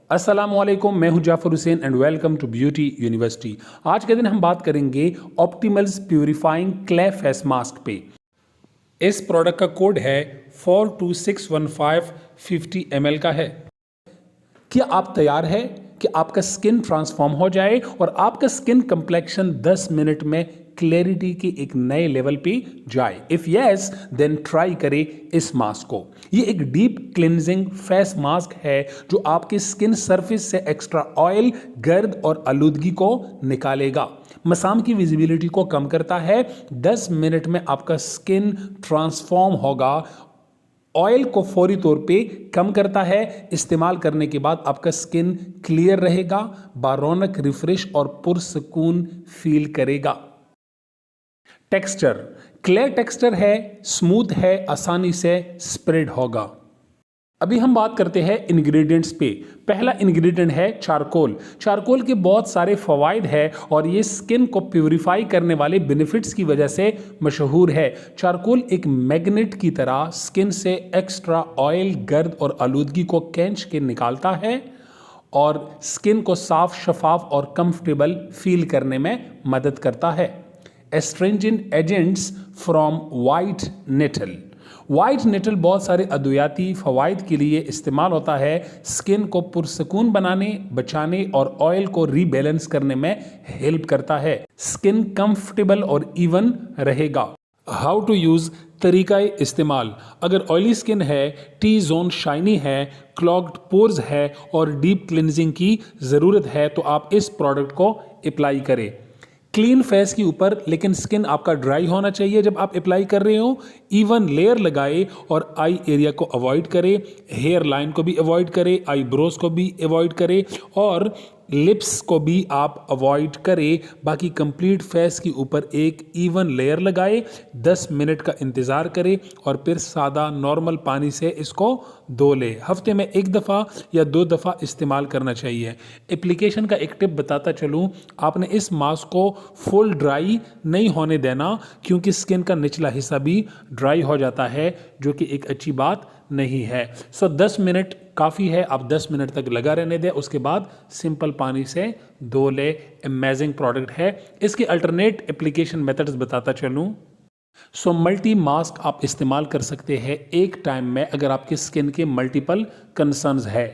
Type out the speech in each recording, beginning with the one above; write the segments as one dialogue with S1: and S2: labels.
S1: अस्सलामुअलैकुम, मैं हूं Jafar Hussain and welcome to beauty university. आज के दिन हम बात करेंगे Optimals purifying clay face mask पे। इस प्रोडक्ट का कोड है 42615 50 ml का है। क्या आप तैयार हैं कि आपका स्किन ट्रांसफॉर्म हो जाए और आपका स्किन कंप्लेक्शन 10 मिनट में क्लैरिटी के एक नए लेवल पे जाए? इफ यस देन ट्राई करें इस मास्क को। ये एक डीप क्लिनजिंग फेस मास्क है जो आपके स्किन सरफेस से एक्स्ट्रा ऑयल, गर्द और आलूदगी को निकालेगा, मसाम की विजिबिलिटी को कम करता है। 10 मिनट में आपका स्किन ट्रांसफॉर्म होगा, ऑयल को फौरी तौर पे कम करता है। इस्तेमाल करने के बाद आपका स्किन क्लियर रहेगा, बारौनक, रिफ्रेश और पुरसकून फील करेगा। टेक्सचर क्ले टेक्सचर है, स्मूथ है, आसानी से स्प्रेड होगा। अभी हम बात करते हैं इंग्रेडिएंट्स पे। पहला इंग्रेडिएंट है चारकोल। चारकोल के बहुत सारे फवाइद है और ये स्किन को प्यूरिफाई करने वाले बेनिफिट्स की वजह से मशहूर है। चारकोल एक मैग्नेट की तरह स्किन से एक्स्ट्रा ऑयल, गर्द और आलूदगी को खींच के निकालता है और स्किन को साफ, शफाफ और कंफर्टेबल फील करने में मदद करता है। Astringent agents from white nettle. White nettle बहुत सारे अद्वियाती फवाइद के लिए इस्तेमाल होता है। स्किन को पुरसकून बनाने, बचाने और ऑयल को रीबैलेंस करने में हेल्प करता है। स्किन कंफर्टेबल और इवन रहेगा। हाउ टू यूज, तरीका इस्तेमाल। अगर ऑयली स्किन है, टी जोन शाइनी है, क्लॉग्ड पोर्स है और डीप क्लिनजिंग की ज़रूरत है तो आप इस प्रोडक्ट को अप्लाई करें। क्लीन फेस के ऊपर लेकिन स्किन आपका ड्राई होना चाहिए जब आप अप्लाई कर रहे हो। इवन लेयर लगाए और आई एरिया को अवॉइड करें, हेयर लाइन को भी अवॉइड करें, आई ब्रोज को भी अवॉइड करें और लिप्स को भी आप अवॉइड करें। बाकी कंप्लीट फेस के ऊपर एक इवन लेयर लगाए, 10 मिनट का इंतज़ार करें और फिर सादा नॉर्मल पानी से इसको धो ले। हफ्ते में 1 दफ़ा या 2 दफ़ा इस्तेमाल करना चाहिए। एप्लीकेशन का एक टिप बताता चलूँ, आपने इस मास्क को फुल ड्राई नहीं होने देना क्योंकि स्किन का निचला हिस्सा भी ड्राई हो जाता है, जो कि एक अच्छी बात नहीं है। 10 मिनट काफ़ी है, आप 10 मिनट तक लगा रहने दें, उसके बाद सिंपल पानी से धो ले। अमेजिंग प्रोडक्ट है। इसके अल्टरनेट एप्लीकेशन मेथड्स बताता चलूँ। मल्टी मास्क आप इस्तेमाल कर सकते हैं एक टाइम में अगर आपके स्किन के मल्टीपल कंसर्न्स है।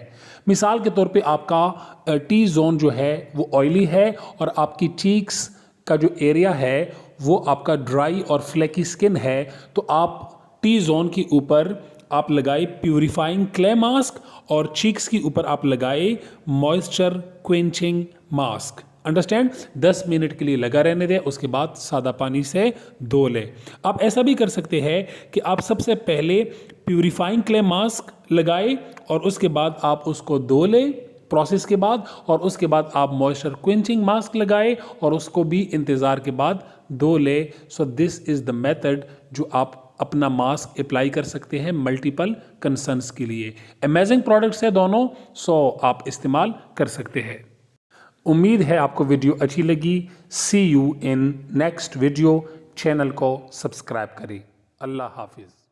S1: मिसाल के तौर पे आपका टी जोन जो है वो ऑयली है और आपकी चीक्स का जो एरिया है वो आपका ड्राई और फ्लेकी स्किन है, तो आप टी जोन के ऊपर आप लगाए प्यूरिफाइंग क्ले मास्क और चीक्स के ऊपर आप लगाए moisture quenching mask. Understand? 10 minute के लिए लगा रहने दें, उसके बाद सादा पानी से धो लें। आप ऐसा भी कर सकते हैं कि आप सबसे पहले प्यूरिफाइंग क्ले मास्क लगाए और उसके बाद आप उसको धो लें प्रोसेस के बाद, और उसके बाद आप मॉइस्चर क्वेंचिंग मास्क लगाए और उसको भी इंतज़ार के बाद धो ले। दिस इज़ द मेथड जो आप अपना मास्क अप्लाई कर सकते हैं मल्टीपल कंसर्न्स के लिए। अमेजिंग प्रोडक्ट्स है दोनों, आप इस्तेमाल कर सकते हैं। उम्मीद है आपको वीडियो अच्छी लगी। See you in next video. Channel को सब्सक्राइब करें। अल्लाह हाफिज़।